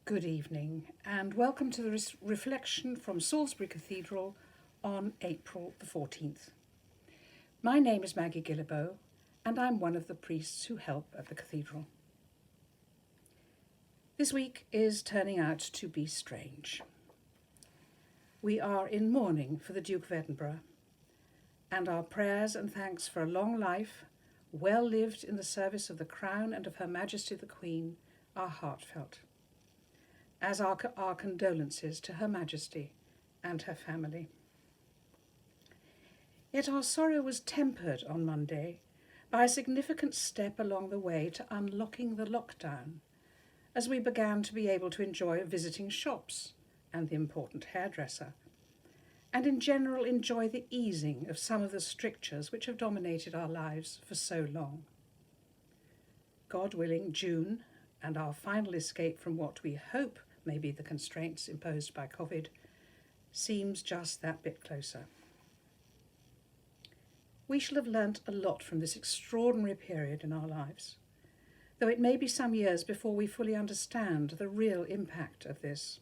Good evening and welcome to the reflection from Salisbury Cathedral on April the 14th. My name is Maggie Guillebaud and I'm one of the priests who help at the cathedral. This week is turning out to be strange. We are in mourning for the Duke of Edinburgh, and our prayers and thanks for a long life, well lived in the service of the Crown and of Her Majesty the Queen, are heartfelt, as are our condolences to Her Majesty and her family. Yet our sorrow was tempered on Monday by a significant step along the way to unlocking the lockdown, as we began to be able to enjoy visiting shops and the important hairdresser, and in general enjoy the easing of some of the strictures which have dominated our lives for so long. God willing, June, and our final escape from what we hope may be the constraints imposed by COVID, seems just that bit closer. We shall have learnt a lot from this extraordinary period in our lives, though it may be some years before we fully understand the real impact of this.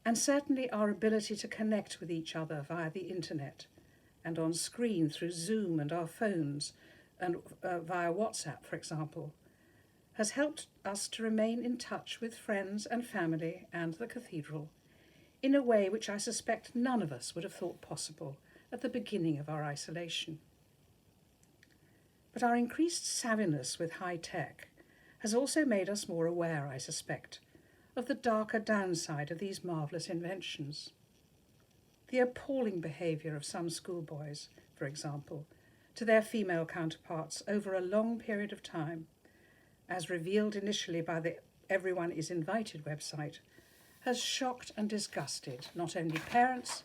And certainly our ability to connect with each other via the internet and on screen through Zoom and our phones and via WhatsApp, for example, has helped us to remain in touch with friends and family and the cathedral in a way which I suspect none of us would have thought possible at the beginning of our isolation. But our increased savviness with high tech has also made us more aware, I suspect, of the darker downside of these marvellous inventions. The appalling behaviour of some schoolboys, for example, to their female counterparts over a long period of time, as revealed initially by the Everyone is Invited website, has shocked and disgusted not only parents,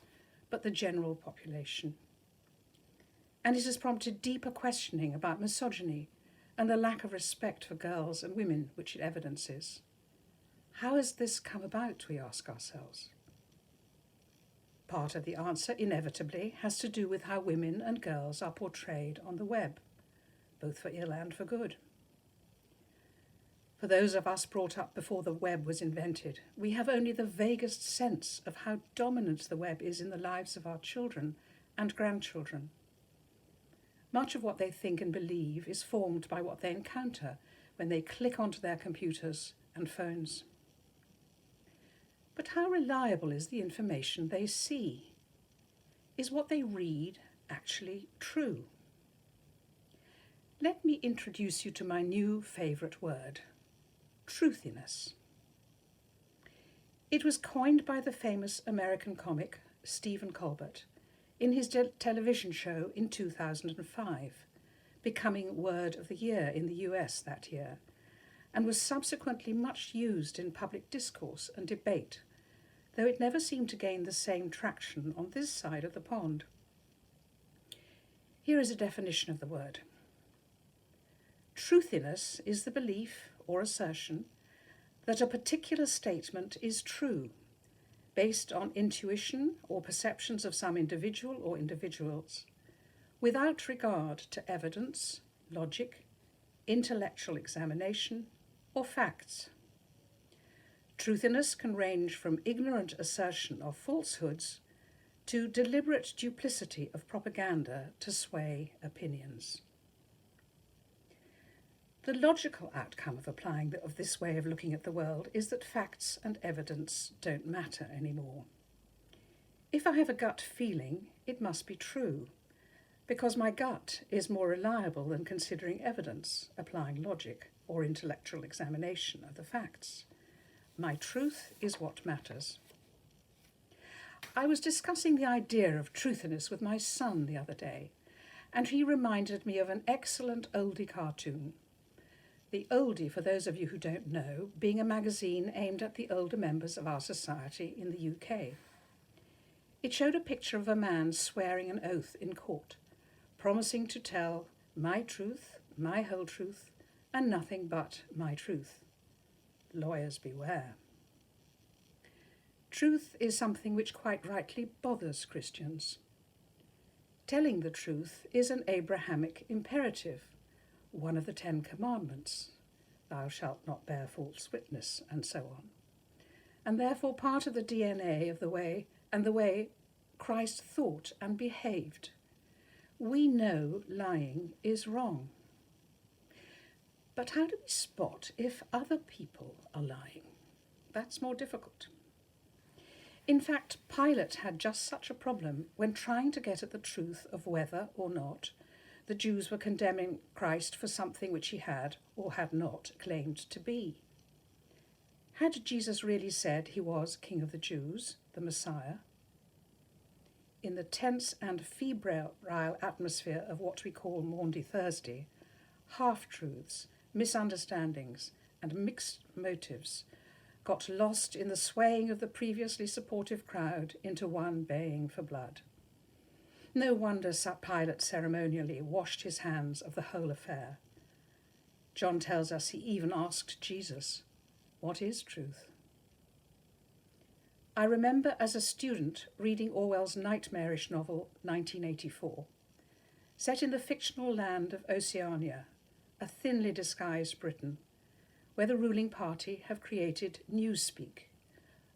but the general population. And it has prompted deeper questioning about misogyny and the lack of respect for girls and women which it evidences. How has this come about, we ask ourselves? Part of the answer, inevitably, has to do with how women and girls are portrayed on the web, both for ill and for good. For those of us brought up before the web was invented, we have only the vaguest sense of how dominant the web is in the lives of our children and grandchildren. Much of what they think and believe is formed by what they encounter when they click onto their computers and phones. But how reliable is the information they see? Is what they read actually true? Let me introduce you to my new favourite word: truthiness. It was coined by the famous American comic Stephen Colbert in his television show in 2005, becoming Word of the Year in the US that year, and was subsequently much used in public discourse and debate, though it never seemed to gain the same traction on this side of the pond. Here is a definition of the word. Truthiness is the belief or assertion that a particular statement is true, based on intuition or perceptions of some individual or individuals, without regard to evidence, logic, intellectual examination, or facts. Truthiness can range from ignorant assertion of falsehoods to deliberate duplicity of propaganda to sway opinions. The logical outcome of applying of this way of looking at the world is that facts and evidence don't matter anymore. If I have a gut feeling, it must be true, because my gut is more reliable than considering evidence, applying logic, or intellectual examination of the facts. My truth is what matters. I was discussing the idea of truthiness with my son the other day, and he reminded me of an excellent oldie cartoon. The Oldie, for those of you who don't know, being a magazine aimed at the older members of our society in the UK. It showed a picture of a man swearing an oath in court, promising to tell my truth, my whole truth, and nothing but my truth. Lawyers beware. Truth is something which quite rightly bothers Christians. Telling the truth is an Abrahamic imperative, one of the 10 Commandments, thou shalt not bear false witness, and so on. And therefore part of the DNA of the way Christ thought and behaved. We know lying is wrong. But how do we spot if other people are lying? That's more difficult. In fact, Pilate had just such a problem when trying to get at the truth of whether or not the Jews were condemning Christ for something which he had or had not claimed to be. Had Jesus really said he was King of the Jews, the Messiah? In the tense and febrile atmosphere of what we call Maundy Thursday, half-truths, misunderstandings, and mixed motives got lost in the swaying of the previously supportive crowd into one baying for blood. No wonder Pilate ceremonially washed his hands of the whole affair. John tells us he even asked Jesus, "What is truth?" I remember as a student reading Orwell's nightmarish novel 1984, set in the fictional land of Oceania, a thinly disguised Britain, where the ruling party have created Newspeak,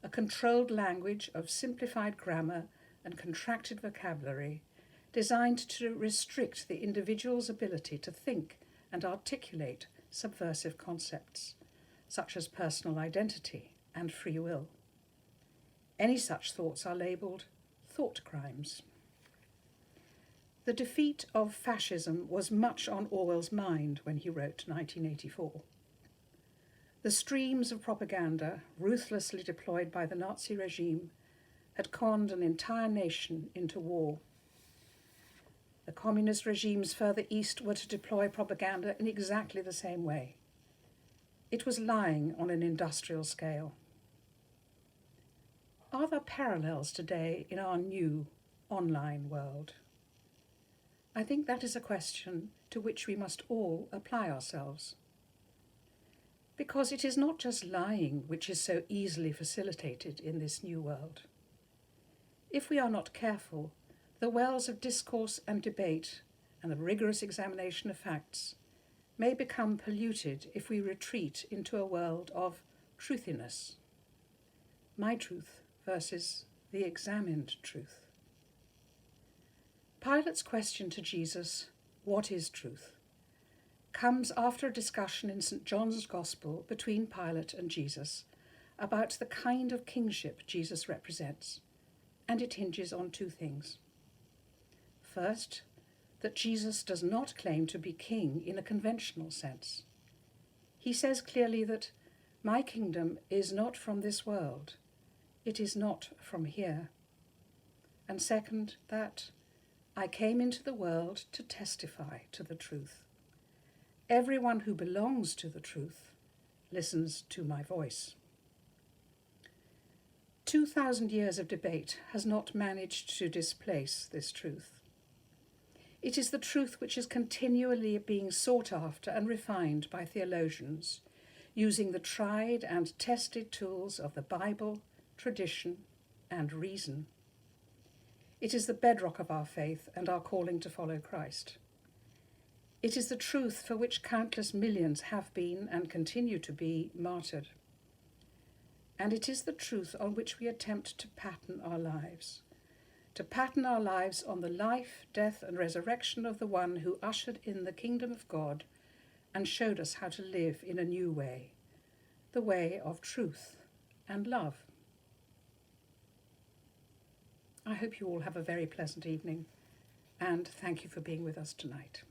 a controlled language of simplified grammar and contracted vocabulary designed to restrict the individual's ability to think and articulate subversive concepts, such as personal identity and free will. Any such thoughts are labelled thought crimes. The defeat of fascism was much on Orwell's mind when he wrote 1984. The streams of propaganda, ruthlessly deployed by the Nazi regime, had conned an entire nation into war. The communist regimes further east were to deploy propaganda in exactly the same way. It was lying on an industrial scale. Are there parallels today in our new online world? I think that is a question to which we must all apply ourselves. Because it is not just lying which is so easily facilitated in this new world. If we are not careful, the wells of discourse and debate and the rigorous examination of facts may become polluted if we retreat into a world of truthiness. My truth versus the examined truth. Pilate's question to Jesus, "What is truth?" comes after a discussion in St. John's Gospel between Pilate and Jesus about the kind of kingship Jesus represents, and it hinges on two things. First, that Jesus does not claim to be king in a conventional sense. He says clearly that my kingdom is not from this world, it is not from here. And second, that I came into the world to testify to the truth. Everyone who belongs to the truth listens to my voice. 2,000 years of debate has not managed to displace this truth. It is the truth which is continually being sought after and refined by theologians, using the tried and tested tools of the Bible, tradition, and reason. It is the bedrock of our faith and our calling to follow Christ. It is the truth for which countless millions have been and continue to be martyred. And it is the truth on which we attempt to pattern our lives on the life, death, and resurrection of the one who ushered in the kingdom of God and showed us how to live in a new way, the way of truth and love. I hope you all have a very pleasant evening, and thank you for being with us tonight.